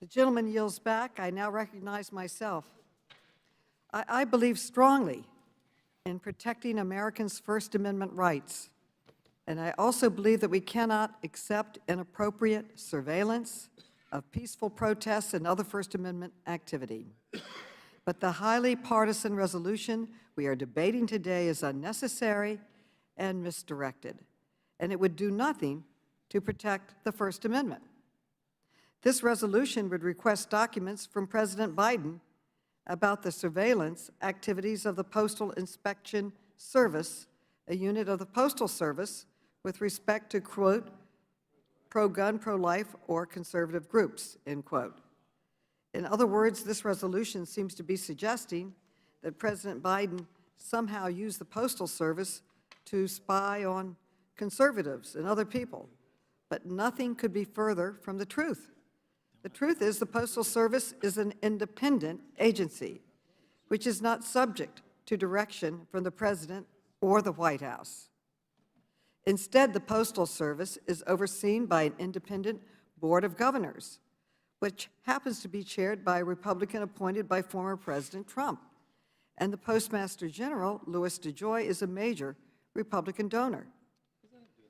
The gentleman yields back. I now recognize myself. I believe strongly in protecting Americans' First Amendment rights, and I also believe that we cannot accept inappropriate surveillance of peaceful protests and other First Amendment activity. But the highly partisan resolution we are debating today is unnecessary and misdirected, and it would do nothing to protect the First Amendment. This resolution would request documents from President Biden about the surveillance activities of the Postal Inspection Service, a unit of the Postal Service, with respect to, quote, pro-gun, pro-life, or conservative groups, end quote. In other words, this resolution seems to be suggesting that President Biden somehow used the Postal Service to spy on conservatives and other people, but nothing could be further from the truth. The truth is the Postal Service is an independent agency, which is not subject to direction from the President or the White House. Instead, the Postal Service is overseen by an independent Board of Governors, which happens to be chaired by a Republican appointed by former President Trump. And the Postmaster General, Louis DeJoy, is a major Republican donor.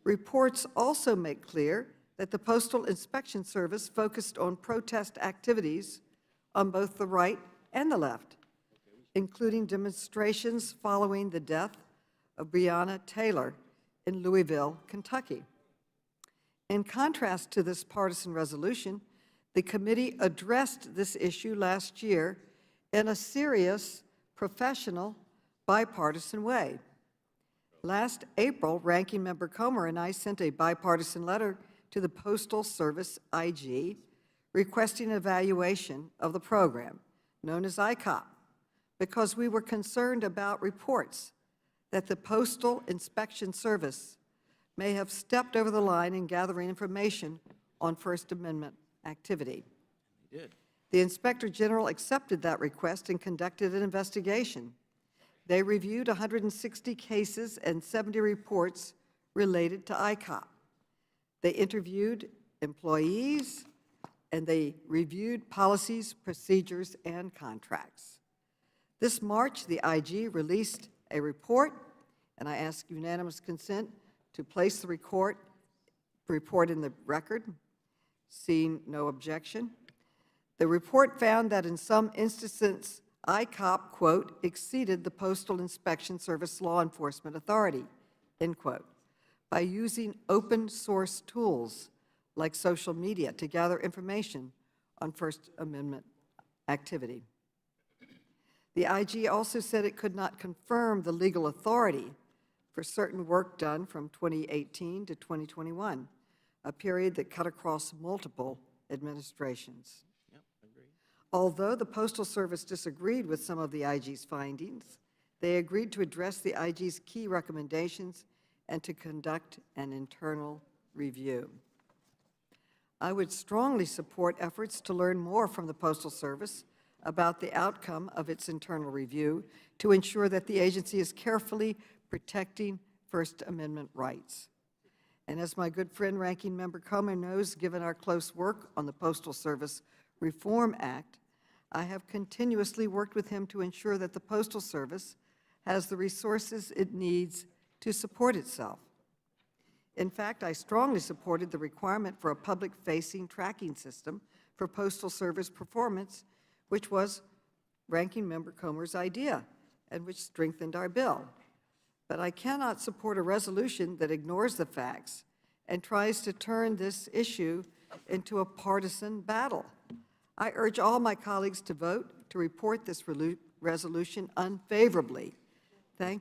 Reports also make clear that the Postal Inspection Service focused on protest activities on both the right and the left, including demonstrations following the death of Breonna Taylor in Louisville, Kentucky. In contrast to this partisan resolution, the committee addressed this issue last year in a serious, professional, bipartisan way. Last April, Ranking Member Comer and I sent a bipartisan letter to the Postal Service IG requesting an evaluation of the program, known as ICOP, because we were concerned about reports that the Postal Inspection Service may have stepped over the line in gathering information on First Amendment activity. They did. The Inspector General accepted that request and conducted an investigation. They reviewed 160 cases and 70 reports related to ICOP. They interviewed employees, and they reviewed policies, procedures, and contracts. This March, the IG released a report, and I ask unanimous consent to place the report in the record. Seeing no objection. The report found that in some instances, ICOP, quote, exceeded the Postal Inspection Service law enforcement authority, end quote, by using open source tools like social media to gather information on First Amendment activity. The IG also said it could not confirm the legal authority for certain work done from 2018 to 2021, a period that cut across multiple administrations. Yep, agreed. Although the Postal Service disagreed with some of the IG's findings, they agreed to address the IG's key recommendations and to conduct an internal review. I would strongly support efforts to learn more from the Postal Service about the outcome of its internal review to ensure that the agency is carefully protecting First Amendment rights. And as my good friend Ranking Member Comer knows, given our close work on the Postal Service Reform Act, I have continuously worked with him to ensure that the Postal Service has the resources it needs to support itself. In fact, I strongly supported the requirement for a public-facing tracking system for Postal Service performance, which was Ranking Member Comer's idea and which strengthened our bill. But I cannot support a resolution that ignores the facts and tries to turn this issue into a partisan battle. I urge all my colleagues to vote to report this resolution unfavorably. Thank you.